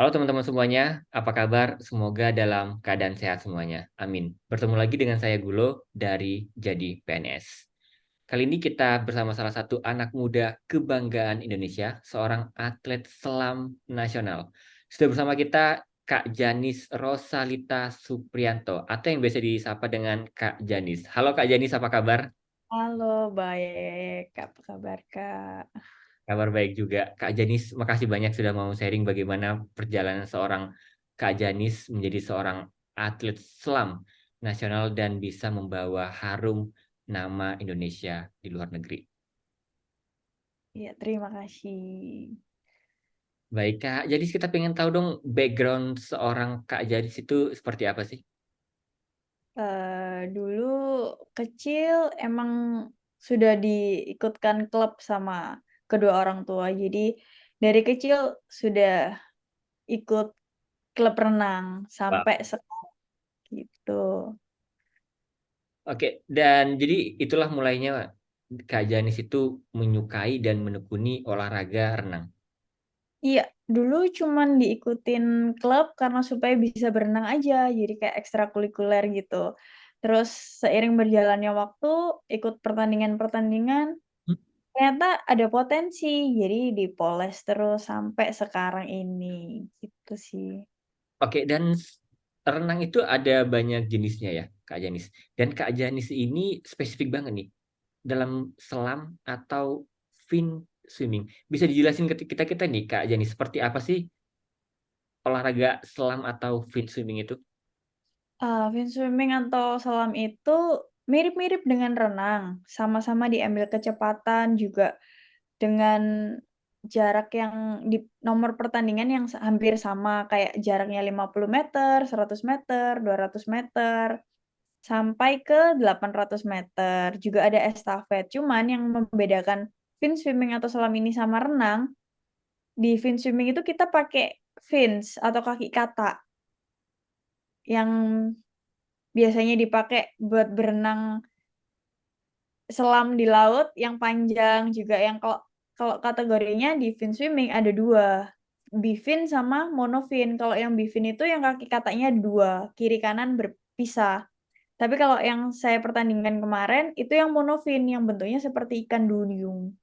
Halo teman-teman semuanya, apa kabar? Semoga dalam keadaan sehat semuanya. Amin. Bertemu lagi dengan saya Gulo dari Jadi PNS. Kali ini kita bersama salah satu anak muda kebanggaan Indonesia, seorang atlet selam nasional. Sudah bersama kita Kak Janis Rosalita Suprianto, atau yang biasa disapa dengan Kak Janis. Halo Kak Janis, apa kabar? Halo, baik. Apa kabar, Kak? Kabar baik juga. Kak Janis, makasih banyak sudah mau sharing bagaimana perjalanan seorang Kak Janis menjadi seorang atlet selam nasional dan bisa membawa harum nama Indonesia di luar negeri. Iya, terima kasih. Baik, Kak Janis, kita pengen tahu dong background seorang Kak Janis itu seperti apa sih? Dulu kecil emang sudah diikutkan klub sama kedua orang tua. Jadi dari kecil sudah ikut klub renang Wah. sampai sekarang gitu. Oke, dan jadi itulah mulainya Kak Janis itu menyukai dan menekuni olahraga renang. Iya, dulu cuman diikutin klub karena supaya bisa berenang aja, jadi kayak ekstrakurikuler gitu. Terus seiring berjalannya waktu, ikut pertandingan-pertandingan, ternyata ada potensi, jadi dipoles terus sampai sekarang ini, gitu sih. Oke, dan renang itu ada banyak jenisnya ya, Kak Janis. Dan Kak Janis ini spesifik banget nih dalam selam atau fin swimming. Bisa dijelasin ke kita-kita nih, Kak Janis, seperti apa sih olahraga selam atau fin swimming itu? Fin swimming atau selam itu mirip-mirip dengan renang, sama-sama diambil kecepatan juga dengan jarak yang di nomor pertandingan yang hampir sama, kayak jaraknya 50 meter, 100 meter, 200 meter, sampai ke 800 meter. Juga ada estafet. Cuman yang membedakan fin swimming atau selam ini sama renang, di fin swimming itu kita pakai fins atau kaki kata yang biasanya dipakai buat berenang selam di laut yang panjang juga yang kalau kalau kategorinya di fin swimming ada 2 bifin sama monofin. Kalau yang bifin itu yang kaki katanya 2 kiri kanan berpisah. Tapi kalau yang saya pertandingan kemarin itu yang monofin yang bentuknya seperti ikan duyung.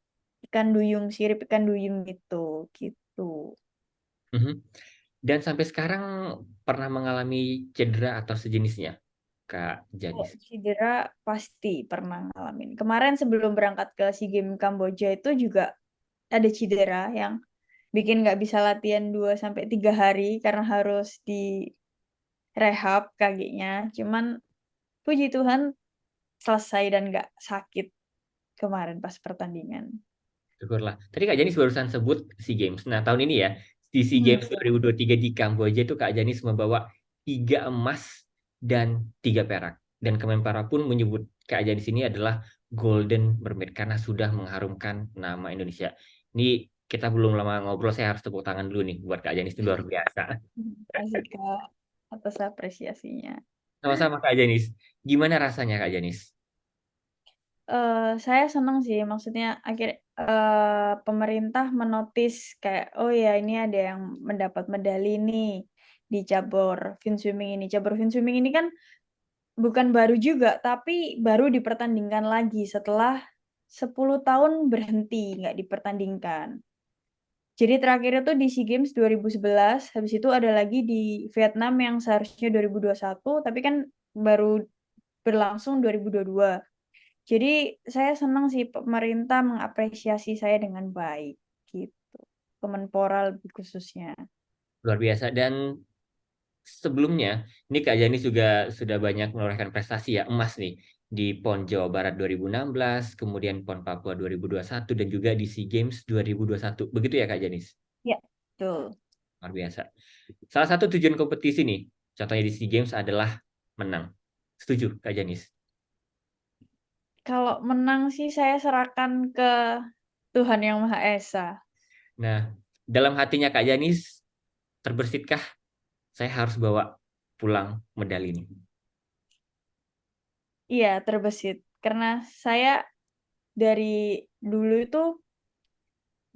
Ikan duyung, sirip ikan duyung gitu. Mhm. Dan sampai sekarang pernah mengalami cedera atau sejenisnya, Kak Kalau Janis? cedera pasti pernah ngalamin. Kemarin sebelum berangkat ke SEA Games Kamboja itu juga ada cedera yang bikin nggak bisa latihan 2 sampai 3 hari karena harus direhab kakinya. Cuman puji Tuhan selesai dan nggak sakit kemarin pas pertandingan. Syukurlah. Tadi Kak Janis barusan sebut SEA Games. Nah, tahun ini ya, di SEA Games Mhm. 2023 di Kamboja itu Kak Janis membawa 3 emas dan 3 perak. Dan Kemenpara pun menyebut Kak Janis ini adalah Golden Mermaid karena sudah mengharumkan nama Indonesia. Ini kita belum lama ngobrol, saya harus tepuk tangan dulu nih buat Kak Janis, itu luar biasa. Makasih Kak atas apresiasinya. Sama-sama Kak Janis. Gimana rasanya Kak Janis? Saya senang sih maksudnya pemerintah menotis kayak, "Oh ya ini ada yang mendapat medali nih di cabur fin swimming ini." Cabur fin swimming ini kan bukan baru juga, tapi baru dipertandingkan lagi setelah 10 tahun berhenti nggak dipertandingkan. Jadi terakhir itu di SEA Games 2011, habis itu ada lagi di Vietnam yang seharusnya 2021, tapi kan baru berlangsung 2022. Jadi saya senang sih pemerintah mengapresiasi saya dengan baik, gitu. Kemenpora lebih khususnya. Luar biasa. Dan sebelumnya, ini Kak Janis juga sudah banyak menorehkan prestasi ya, emas nih di PON Jawa Barat 2016, kemudian PON Papua 2021, dan juga di SEA Games 2021. Begitu ya Kak Janis? Ya, betul. Luar biasa. Salah satu tujuan kompetisi nih, contohnya di SEA Games adalah menang. Setuju Kak Janis? Kalau menang sih saya serahkan ke Tuhan Yang Maha Esa. Nah, dalam hatinya Kak Janis, terberitkah saya harus bawa pulang medali ini? Iya, terbesit. Karena saya dari dulu itu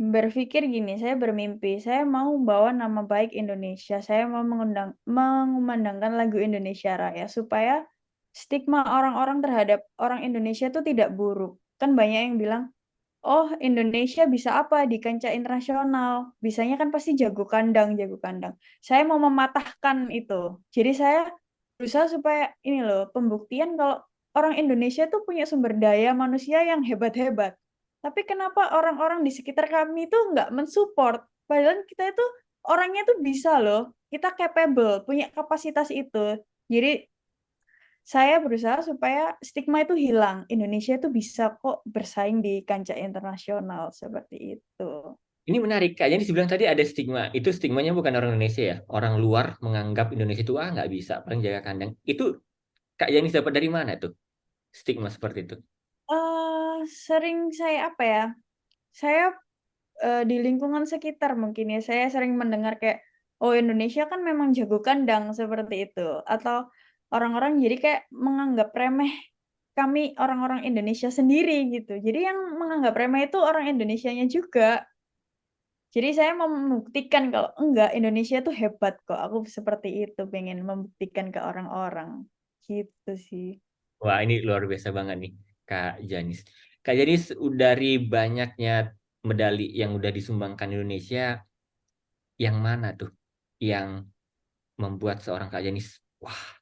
berpikir gini, saya bermimpi, saya mau bawa nama baik Indonesia, saya mau mengumandangkan lagu Indonesia Raya supaya stigma orang-orang terhadap orang Indonesia itu tidak buruk. Kan banyak yang bilang, oh Indonesia bisa apa di kancah internasional? Bisanya kan pasti jago kandang, jago kandang. Saya mau mematahkan itu. Jadi saya berusaha supaya ini loh, pembuktian kalau orang Indonesia tuh punya sumber daya manusia yang hebat-hebat. Tapi kenapa orang-orang di sekitar kami itu nggak mensupport? Padahal kita itu orangnya tuh bisa loh. Kita capable, punya kapasitas itu. Jadi saya berusaha supaya stigma itu hilang. Indonesia itu bisa kok bersaing di kancah internasional seperti itu. Ini menarik, Kak Janis bilang tadi ada stigma. Itu stigmanya bukan orang Indonesia ya. Orang luar menganggap Indonesia itu nggak bisa, paling jaga kandang. Itu Kak Janis dapat dari mana tuh stigma seperti itu? Sering saya apa ya? Saya di lingkungan sekitar mungkin ya. Saya sering mendengar kayak, oh Indonesia kan memang jago kandang seperti itu. Atau orang-orang jadi kayak menganggap remeh kami orang-orang Indonesia sendiri gitu. Jadi yang menganggap remeh itu orang Indonesianya juga. Jadi saya mau membuktikan kalau enggak, Indonesia tuh hebat kok. Aku seperti itu, pengen membuktikan ke orang-orang. Gitu sih. Wah, ini luar biasa banget nih, Kak Janis. Kak Janis, dari banyaknya medali yang udah disumbangkan Indonesia, yang mana tuh yang membuat seorang Kak Janis, wah,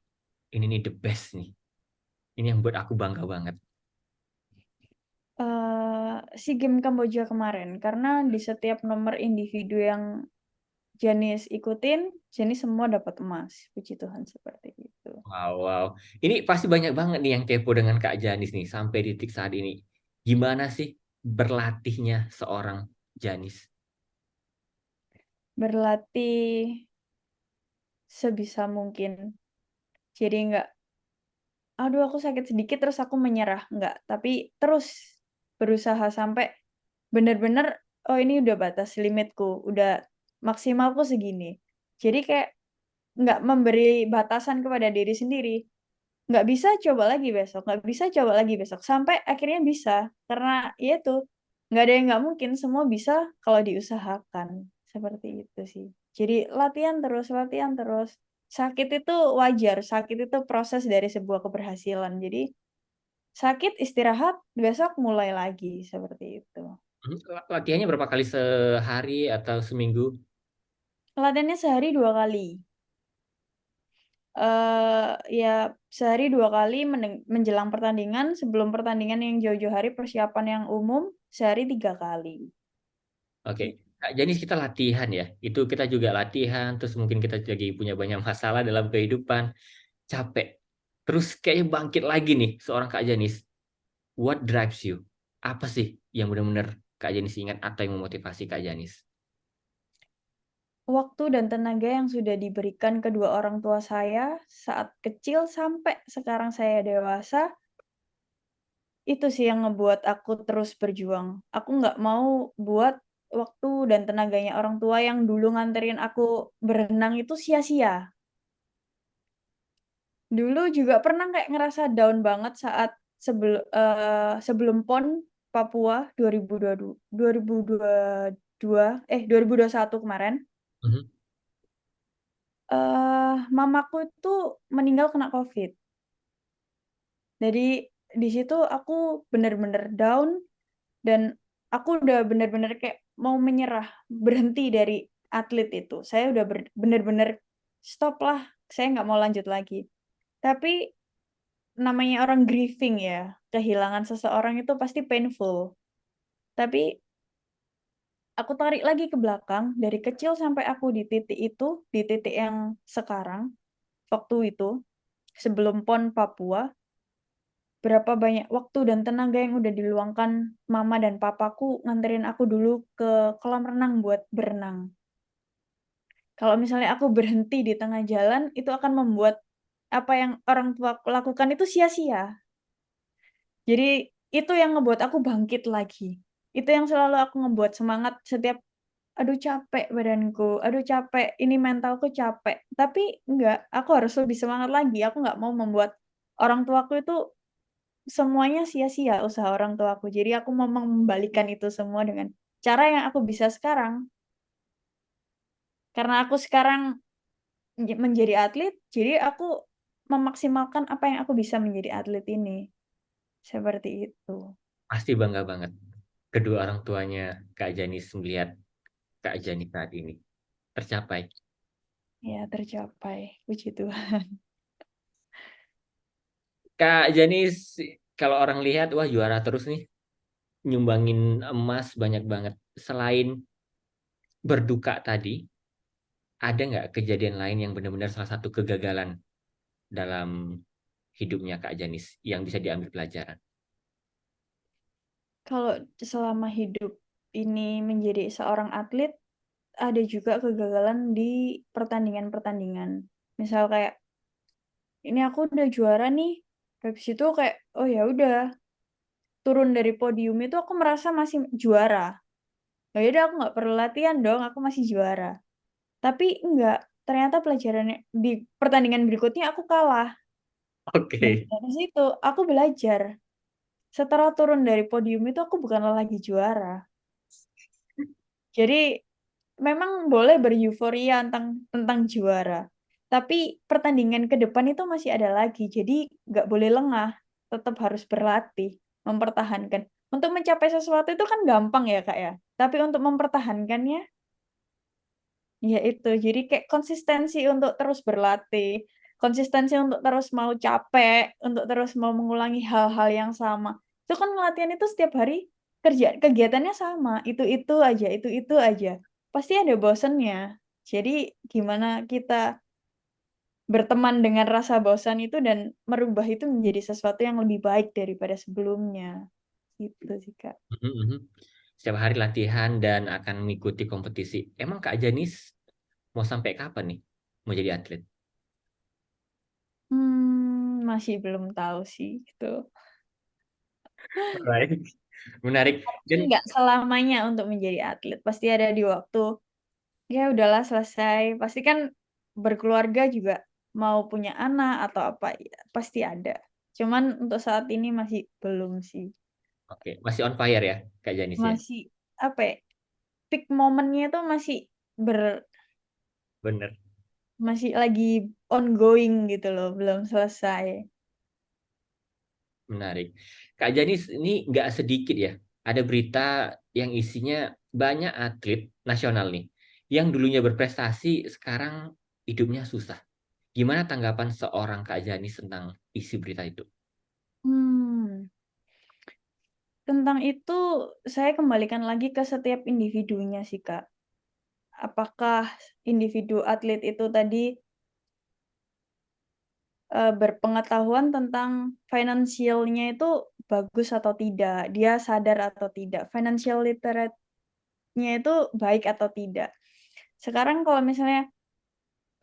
ini nih the best nih. Ini yang buat aku bangga banget. SEA Games Kamboja kemarin, karena di setiap nomor individu yang Janis ikutin, Janis semua dapat emas. Puji Tuhan seperti itu. Wow, wow. Ini pasti banyak banget nih yang kepo dengan Kak Janis nih sampai titik saat ini. Gimana sih berlatihnya seorang Janis? Berlatih sebisa mungkin. Jadi nggak, aduh aku sakit sedikit terus aku menyerah. Nggak, tapi terus berusaha sampai bener-bener, oh ini udah batas limitku, udah maksimalku segini. Jadi kayak nggak memberi batasan kepada diri sendiri. Nggak bisa coba lagi besok, nggak bisa coba lagi besok, sampai akhirnya bisa. Karena ya itu, nggak ada yang nggak mungkin, semua bisa kalau diusahakan. Seperti itu sih. Jadi latihan terus, latihan terus. Sakit itu wajar, sakit itu proses dari sebuah keberhasilan. Jadi sakit, istirahat, besok mulai lagi, seperti itu. Latihannya berapa kali sehari atau seminggu? Latihannya sehari 2 kali. Ya sehari 2 kali menjelang pertandingan, sebelum pertandingan yang jauh-jauh hari persiapan yang umum sehari 3 kali. Oke, Gitu. Kak Janis kita latihan ya. Itu kita juga latihan, terus mungkin kita lagi punya banyak masalah dalam kehidupan, capek. Terus kayaknya bangkit lagi nih seorang Kak Janis. What drives you? Apa sih yang benar-benar Kak Janis ingat atau yang memotivasi Kak Janis? Waktu dan tenaga yang sudah diberikan kedua orang tua saya saat kecil sampai sekarang saya dewasa, itu sih yang ngebuat aku terus berjuang. Aku nggak mau buat waktu dan tenaganya orang tua yang dulu nganterin aku berenang itu sia-sia. Dulu juga pernah kayak ngerasa down banget saat sebelum PON Papua 2022 2021 kemarin, Mhm. mamaku itu meninggal kena Covid. Jadi di situ aku bener-bener down dan aku udah bener-bener kayak mau menyerah, berhenti dari atlet itu. Saya udah bener-bener stop lah, saya nggak mau lanjut lagi. Tapi namanya orang grieving ya, kehilangan seseorang itu pasti painful. Tapi aku tarik lagi ke belakang, dari kecil sampai aku di titik itu, di titik yang sekarang, waktu itu, sebelum PON Papua, berapa banyak waktu dan tenaga yang udah diluangkan mama dan papaku nganterin aku dulu ke kolam renang buat berenang. Kalau misalnya aku berhenti di tengah jalan, itu akan membuat apa yang orang tuaku lakukan itu sia-sia. Jadi itu yang ngebuat aku bangkit lagi. Itu yang selalu aku ngebuat semangat setiap, "Aduh capek badanku, aduh capek, ini mentalku capek." Tapi enggak, aku harus lebih semangat lagi, aku nggak mau membuat orang tuaku itu semuanya sia-sia usaha orang tuaku. Jadi aku mau mengembalikan itu semua dengan cara yang aku bisa sekarang. Karena aku sekarang menjadi atlet, jadi aku memaksimalkan apa yang aku bisa menjadi atlet ini. Seperti itu. Pasti bangga banget kedua orang tuanya Kak Janis melihat Kak Janis saat ini tercapai. Ya, tercapai. Puji Tuhan. Kak Janis, kalau orang lihat, wah juara terus nih, nyumbangin emas banyak banget. Selain berduka tadi, ada nggak kejadian lain yang benar-benar salah satu kegagalan dalam hidupnya Kak Janis yang bisa diambil pelajaran? Kalau selama hidup ini menjadi seorang atlet, ada juga kegagalan di pertandingan-pertandingan. Misal kayak, ini aku udah juara nih. Habis itu kayak, oh ya udah, turun dari podium itu aku merasa masih juara. Oh ya udah, aku nggak perlu latihan dong, aku masih juara. Tapi enggak, ternyata pelajarannya di pertandingan berikutnya aku kalah. Dan Oke. dari situ aku belajar. Setelah turun dari podium itu aku bukanlah lagi juara. Jadi memang boleh bereuforia tentang juara. Tapi pertandingan ke depan itu masih ada lagi. Jadi nggak boleh lengah. Tetap harus berlatih, mempertahankan. Untuk mencapai sesuatu itu kan gampang ya Kak ya. Tapi untuk mempertahankannya, ya itu. Jadi kayak konsistensi untuk terus berlatih. Konsistensi untuk terus mau capek. Untuk terus mau mengulangi hal-hal yang sama. Itu kan latihan itu setiap hari kegiatannya sama. Itu-itu aja, itu-itu aja. Pasti ada bosennya. Jadi gimana kita berteman dengan rasa bosan itu dan merubah itu menjadi sesuatu yang lebih baik daripada sebelumnya. Gitu sih, Kak. Mhm, mhm. Setiap hari latihan dan akan mengikuti kompetisi. Emang Kak Janis mau sampai kapan nih mau jadi atlet? Masih belum tahu sih itu. Baik, menarik. Tapi Dan nggak selamanya untuk menjadi atlet. Pasti ada di waktu, ya udahlah selesai. Pasti kan berkeluarga juga mau punya anak atau apa, ya, pasti ada. Cuman untuk saat ini masih belum sih. oke, masih on fire ya Kak Janis ya? Masih, apa ya, peak momennya itu ber Bener. masih lagi ongoing gitu loh, belum selesai. Menarik. Kak Janis, ini nggak sedikit ya. Ada berita yang isinya banyak atlet nasional nih. Yang dulunya berprestasi, sekarang hidupnya susah. Gimana tanggapan seorang Kak Janis tentang isi berita itu? Hmm, tentang itu saya kembalikan lagi ke setiap individunya sih, Kak. Apakah individu atlet itu tadi, berpengetahuan tentang finansialnya itu bagus atau tidak, dia sadar atau tidak, financial literate-nya itu baik atau tidak. Sekarang kalau misalnya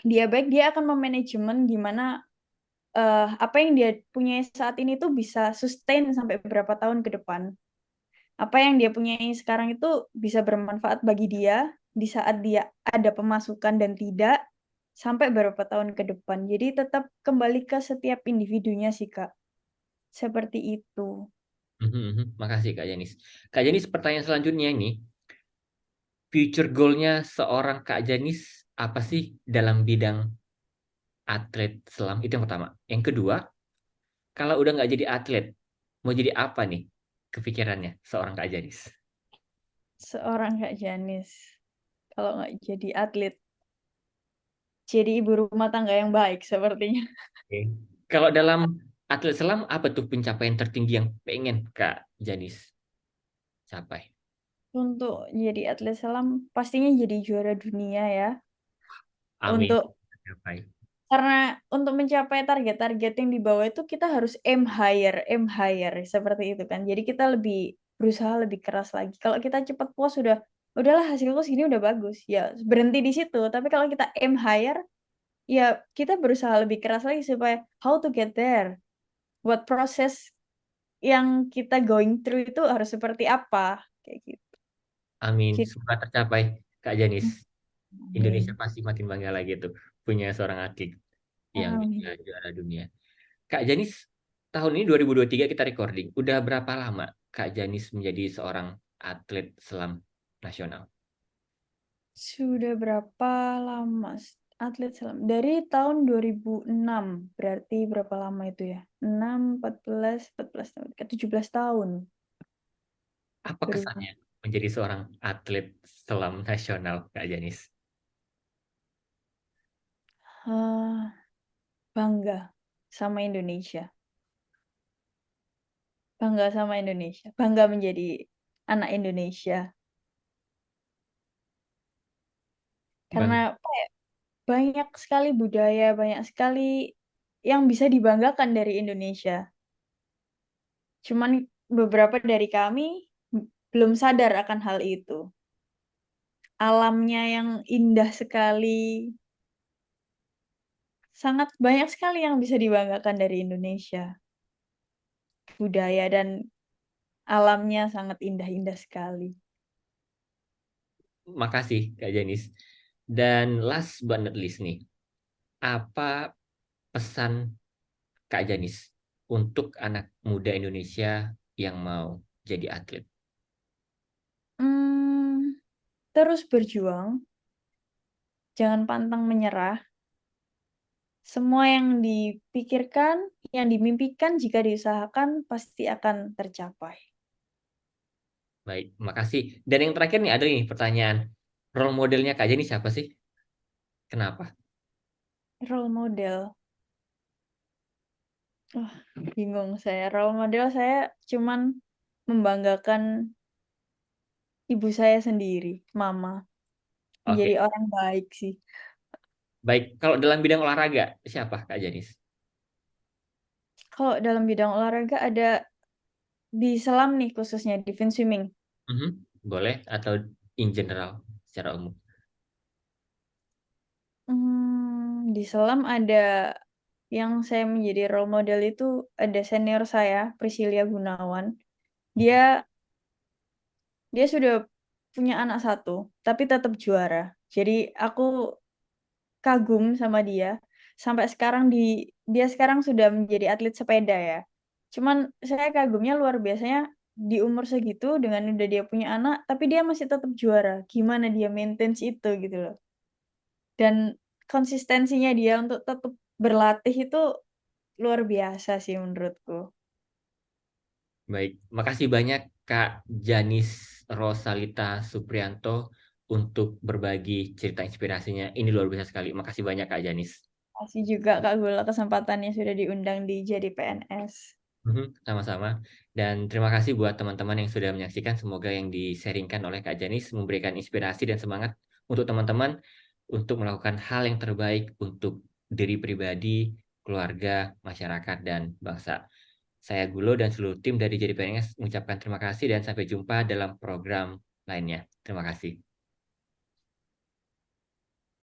dia baik, dia akan memanajemen gimana, apa yang dia punya saat ini tuh bisa sustain sampai beberapa tahun ke depan. Apa yang dia punyai sekarang itu bisa bermanfaat bagi dia di saat dia ada pemasukan dan tidak, sampai beberapa tahun ke depan. Jadi tetap kembali ke setiap individunya sih, Kak. Seperti itu. Mhm, mhm. Makasih Kak Janis. Kak Janis, pertanyaan selanjutnya ini, future goal-nya seorang Kak Janis apa sih dalam bidang atlet selam? Itu yang pertama. Yang kedua, kalau udah nggak jadi atlet, mau jadi apa nih kepikirannya seorang Kak Janis? Seorang Kak Janis, kalau nggak jadi atlet, jadi ibu rumah tangga yang baik sepertinya. Oke. Kalau dalam atlet selam, apa tuh pencapaian tertinggi yang pengen Kak Janis capai? Untuk jadi atlet selam, pastinya jadi juara dunia ya. Amin. Untuk Capai. Karena untuk mencapai target-target yang di bawah itu kita harus aim higher, seperti itu kan. Jadi kita berusaha lebih keras lagi. Kalau kita cepat puas udahlah hasilku segini udah bagus, ya berhenti di situ. Tapi kalau kita aim higher, ya kita berusaha lebih keras lagi supaya how to get there, what process yang kita going through itu harus seperti apa, kayak gitu. Amin. Jadi Semoga tercapai Kak Janis. Indonesia amin. pasti makin bangga lagi tuh punya seorang atlet yang bisa Amin. juara dunia. Kak Janis, tahun ini 2023 kita recording. Udah berapa lama Kak Janis menjadi seorang atlet selam? nasional? Sudah berapa lama atlet selam? Dari tahun 2006. Berarti berapa lama itu ya? 6, 14 tahun. 17 tahun. Apa 2006. kesannya menjadi seorang atlet selam nasional, Kak Janis? Ah, bangga sama Indonesia. Bangga sama Indonesia. Bangga menjadi anak Indonesia. Karena Bang, apa ya, banyak sekali budaya, banyak sekali yang bisa dibanggakan dari Indonesia. Cuman beberapa dari kami belum sadar akan hal itu. Alamnya yang indah sekali, sangat banyak sekali yang bisa dibanggakan dari Indonesia. Budaya dan alamnya sangat indah-indah sekali. makasih Kak Janis. Dan last but not least nih, apa pesan Kak Janis untuk anak muda Indonesia yang mau jadi atlet? Hmm, terus berjuang, jangan pantang menyerah. Semua yang dipikirkan, yang dimimpikan jika diusahakan pasti akan tercapai. Baik, makasih. Dan yang terakhir nih ada nih pertanyaan. Role modelnya Kak Janis siapa sih? Kenapa? Role model. Wah, bingung saya. Role model saya cuman membanggakan ibu saya sendiri, mama. Oke, Menjadi orang baik sih. baik. Kalau dalam bidang olahraga, siapa Kak Janis? Kalau dalam bidang olahraga ada di selam nih khususnya di fin swimming. Mhm. Boleh atau in general secara umum? Di selam ada yang saya menjadi role model itu ada senior saya, Priscilia Gunawan. Dia dia sudah punya anak satu, tapi tetap juara. Jadi aku kagum sama dia. Sampai sekarang dia sekarang sudah menjadi atlet sepeda ya. Cuman saya kagumnya luar biasanya di umur segitu dengan udah dia punya anak, tapi dia masih tetap juara. Gimana dia maintain itu gitu loh. Dan konsistensinya dia untuk tetap berlatih itu luar biasa sih menurutku. Baik, makasih banyak Kak Janis Rosalita Suprianto untuk berbagi cerita inspirasinya. Ini luar biasa sekali. Makasih banyak Kak Janis. Kasih juga Kak Gula kesempatannya sudah diundang di Jadi PNS. Mhm, sama-sama. Dan terima kasih buat teman-teman yang sudah menyaksikan. Semoga yang di-sharingkan oleh Kak Janis memberikan inspirasi dan semangat untuk teman-teman untuk melakukan hal yang terbaik untuk diri pribadi, keluarga, masyarakat, dan bangsa. Saya Gulo dan seluruh tim dari Jadi PNS mengucapkan terima kasih dan sampai jumpa dalam program lainnya. Terima kasih.